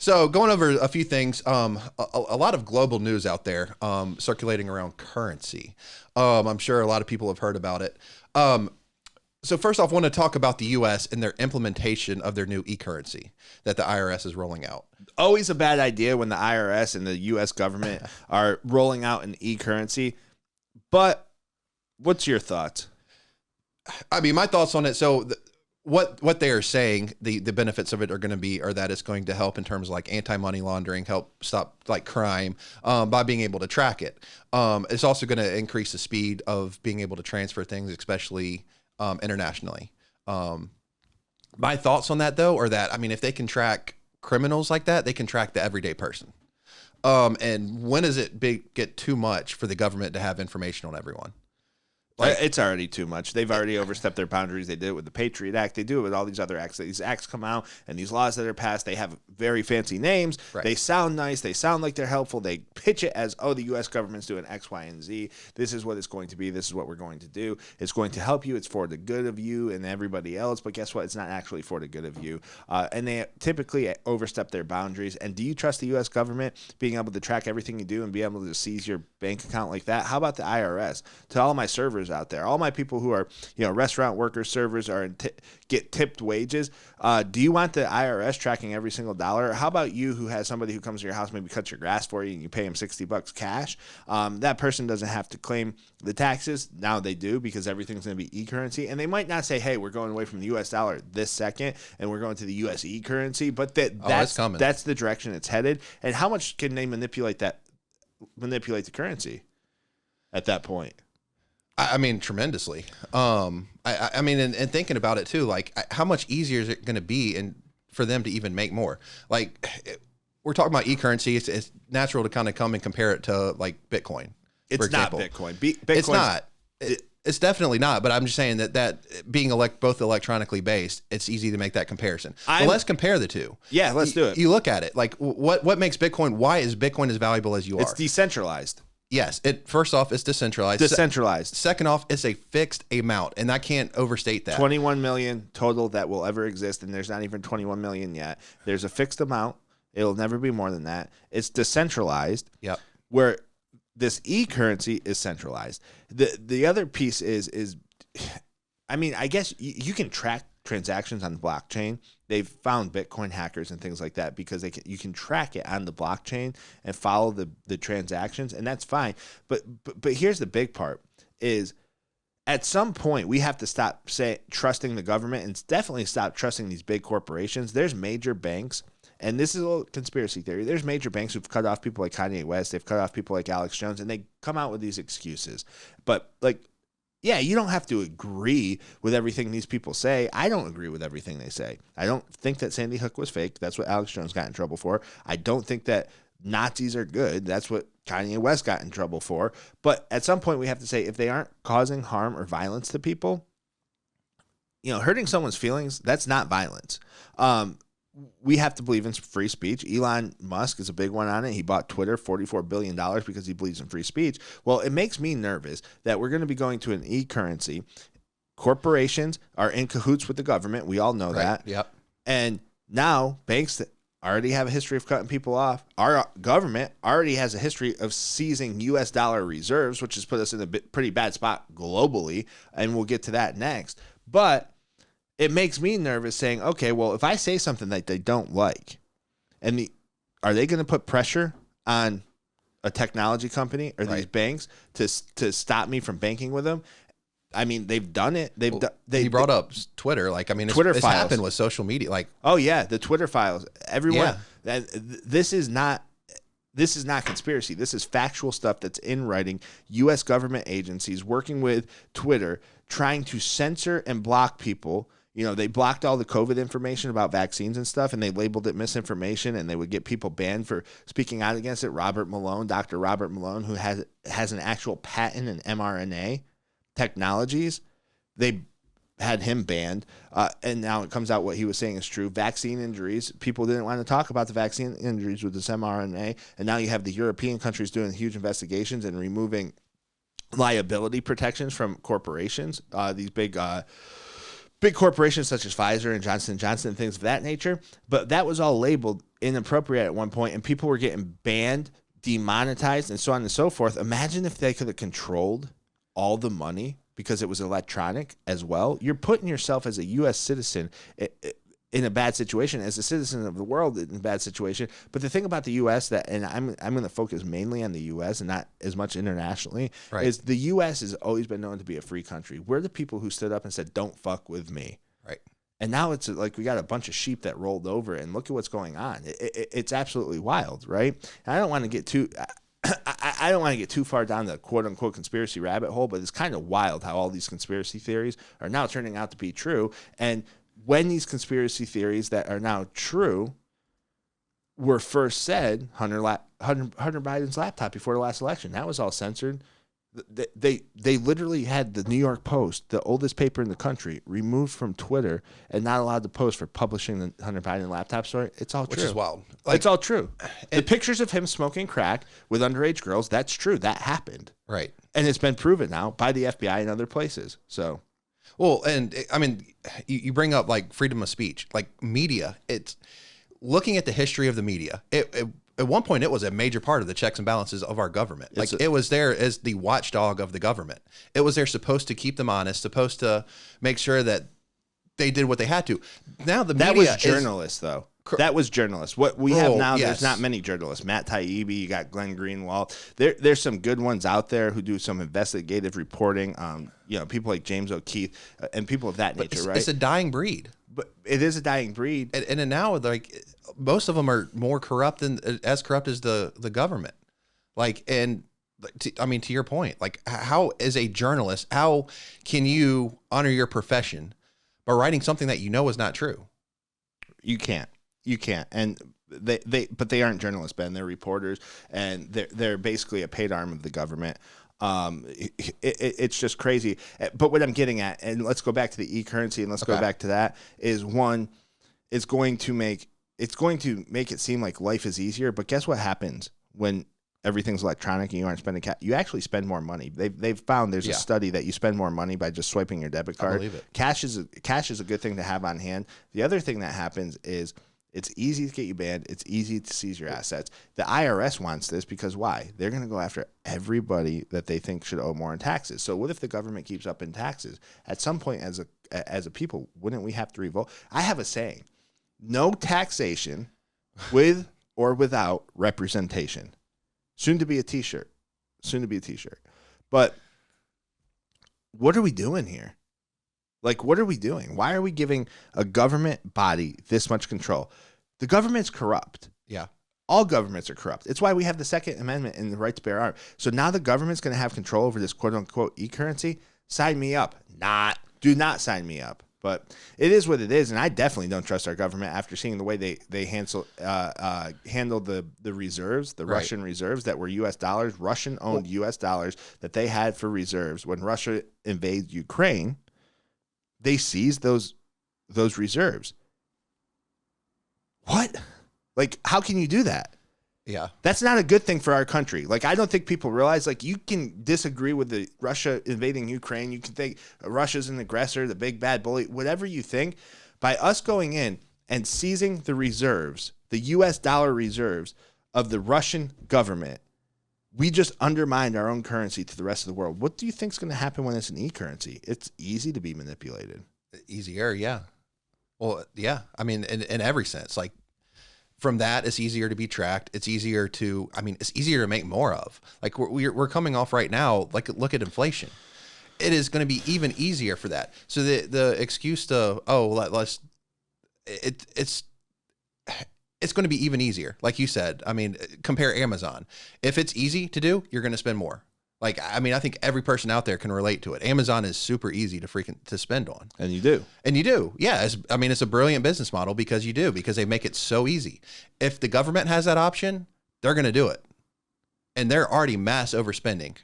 So going over a few things, a lot of global news out there circulating around currency. I'm sure a lot of people have heard about it. So first off, I want to talk about the U.S. and their implementation of their new e-currency that the IRS is rolling out. Always a bad idea when the IRS and the U.S. government are rolling out an e-currency. But what's your thoughts? I mean, my thoughts on it. So what they are saying, the benefits of it are that it's going to help in terms of like anti-money laundering, help stop like crime by being able to track it. It's also going to increase the speed of being able to transfer things, especially internationally. My thoughts on that though are that, I mean, if they can track criminals like that, they can track the everyday person. And when does it get too much for the government to have information on everyone? Like, it's already too much. They've already overstepped their boundaries. They did it with the Patriot Act. They do it with all these other acts. These acts come out and these laws that are passed, they have very fancy names. Right. They sound nice. They sound like they're helpful. They pitch it as, oh, the U.S. government's doing X, Y, and Z. This is what it's going to be. This is what we're going to do. It's going to help you. It's for the good of you and everybody else. But guess what? It's not actually for the good of you. And they typically overstep their boundaries. And do you trust the U.S. government being able to track everything you do and be able to seize your bank account like that? How about the IRS? To all my servers out there, all my people who are, restaurant workers, servers are get tipped wages. Do you want the IRS tracking every single dollar? How about you who has somebody who comes to your house, maybe cuts your grass for you and you pay him $60 cash? That person doesn't have to claim the taxes. Now they do because everything's going to be e-currency. And they might not say, hey, we're going away from the U.S. dollar this second and we're going to the U.S. e-currency, but that's the direction it's headed. And how much can they manipulate the currency at that point? I mean, tremendously. I mean, and thinking about it too, like how much easier is it going to be for them to even make more? Like we're talking about e-currency. It's natural to kind of come and compare it to like Bitcoin. It's not Bitcoin. It's not. It's definitely not. But I'm just saying that being both electronically based, it's easy to make that comparison. Well, let's compare the two. Yeah, let's do it. You look at it. Like what makes Bitcoin? Why is Bitcoin as valuable as you are? It's decentralized. Yes. First off, it's decentralized. Second off, it's a fixed amount, and I can't overstate that. 21 million total that will ever exist, and there's not even 21 million yet. There's a fixed amount. It'll never be more than that. It's decentralized. Yep. Where this e-currency is centralized. The other piece is, I mean, I guess you can track transactions on the blockchain. They've found Bitcoin hackers and things like that because you can track it on the blockchain and follow the transactions, and that's fine. But here's the big part is at some point we have to stop trusting the government and definitely stop trusting these big corporations. There's major banks, and this is a little conspiracy theory. There's major banks who've cut off people like Kanye West. They've cut off people like Alex Jones, and they come out with these excuses. But yeah, you don't have to agree with everything these people say. I don't agree with everything they say. I don't think that Sandy Hook was fake. That's what Alex Jones got in trouble for. I don't think that Nazis are good. That's what Kanye West got in trouble for. But at some point we have to say if they aren't causing harm or violence to people, hurting someone's feelings, that's not violence. We have to believe in free speech. Elon Musk is a big one on it. He bought Twitter $44 billion because he believes in free speech. Well, it makes me nervous that we're going to be going to an e-currency. Corporations are in cahoots with the government. We all know that. Yep. And now banks that already have a history of cutting people off. Our government already has a history of seizing U.S. dollar reserves, which has put us in a pretty bad spot globally. And we'll get to that next. But it makes me nervous saying, okay, well, if I say something that they don't like, are they going to put pressure on a technology company or these banks to stop me from banking with them? I mean, they've done it. You brought up Twitter. It's happened with social media. Oh yeah, the Twitter files. Everyone. Yeah. This is not conspiracy. This is factual stuff that's in writing. U.S. government agencies working with Twitter, trying to censor and block people. They blocked all the COVID information about vaccines and stuff, and they labeled it misinformation, and they would get people banned for speaking out against it. Dr. Robert Malone, who has an actual patent in mRNA technologies, they had him banned. And now it comes out what he was saying is true. Vaccine injuries, people didn't want to talk about the vaccine injuries with this mRNA, and now you have the European countries doing huge investigations and removing liability protections from corporations, these big big corporations such as Pfizer and Johnson & Johnson and things of that nature. But that was all labeled inappropriate at one point, and people were getting banned, demonetized, and so on and so forth. Imagine if they could have controlled all the money because it was electronic as well. You're putting yourself as a U.S. citizen in a bad situation, as a citizen of the world in a bad situation. But the thing about the U.S. and I'm going to focus mainly on the U.S. and not as much internationally, Right. is the U.S. has always been known to be a free country. We're the people who stood up and said, don't fuck with me. Right. And now it's like we got a bunch of sheep that rolled over, and look at what's going on. It's absolutely wild, right? And I don't want to get too... I don't want to get too far down the quote-unquote conspiracy rabbit hole, but it's kind of wild how all these conspiracy theories are now turning out to be true. And when these conspiracy theories that are now true were first said, Hunter Biden's laptop before the last election, that was all censored. They literally had the New York Post, the oldest paper in the country, removed from Twitter and not allowed to post for publishing the Hunter Biden laptop story. It's all true. Which is wild. It's all true. The pictures of him smoking crack with underage girls, that's true. That happened. Right. And it's been proven now by the FBI and other places. So, well, and I mean, you bring up like freedom of speech, like media. It's looking at the history of the media. At one point, it was a major part of the checks and balances of our government. Like it was there as the watchdog of the government. It was there supposed to keep them honest, supposed to make sure that they did what they had to. Now the media that was journalists, though. That was journalists. What we have now, yes. There's not many journalists. Matt Taibbi, you got Glenn Greenwald. There's some good ones out there who do some investigative reporting. People like James O'Keefe and people of that nature, right? It's a dying breed. But it is a dying breed. And now, like, most of them are more corrupt than as corrupt as the government. Like, and to your point, like, how as a journalist, how can you honor your profession by writing something that you know is not true? You can't. And they aren't journalists, Ben. They're reporters, and they're basically a paid arm of the government. It's just crazy. But what I'm getting at, and let's go back to the e-currency, and let's go back to that, is one, it's going to make it seem like life is easier. But guess what happens when everything's electronic and you aren't spending cash? You actually spend more money. They've found there's a study that you spend more money by just swiping your debit card. I believe it. Cash is a good thing to have on hand. The other thing that happens is it's easy to get you banned. It's easy to seize your assets. The IRS wants this because why? They're going to go after everybody that they think should owe more in taxes. So what if the government keeps up in taxes? At some point, as a people, wouldn't we have to revolt? I have a saying: no taxation with or without representation. Soon to be a T-shirt. But what are we doing here? Like, what are we doing? Why are we giving a government body this much control? The government's corrupt. Yeah. All governments are corrupt. It's why we have the Second Amendment and the right to bear arms. So now the government's going to have control over this quote-unquote e-currency? Sign me up. Do not sign me up. But it is what it is, and I definitely don't trust our government after seeing the way they handled the reserves, the Russian reserves that were U.S. dollars, Russian-owned U.S. dollars that they had for reserves. When Russia invaded Ukraine, they seized those reserves. What? Like, how can you do that? Yeah. That's not a good thing for our country. Like, I don't think people realize, like, you can disagree with the Russia invading Ukraine. You can think Russia's an aggressor, the big bad bully, whatever you think. By us going in and seizing the reserves, the U.S. dollar reserves of the Russian government, we just undermined our own currency to the rest of the world. What do you think is going to happen when it's an e-currency? It's easy to be manipulated. Easier, yeah. Well, yeah. I mean, in every sense, like from that, it's easier to be tracked. It's easier to make more of. Like we're coming off right now. Like look at inflation. It is going to be even easier for that. So the excuse to it's going to be even easier. Like you said, I mean, compare Amazon. If it's easy to do, you're going to spend more. Like, I mean, I think every person out there can relate to it. Amazon is super easy to spend on. And you do. Yeah. It's a brilliant business model because they make it so easy. If the government has that option, they're going to do it. And they're already mass overspending.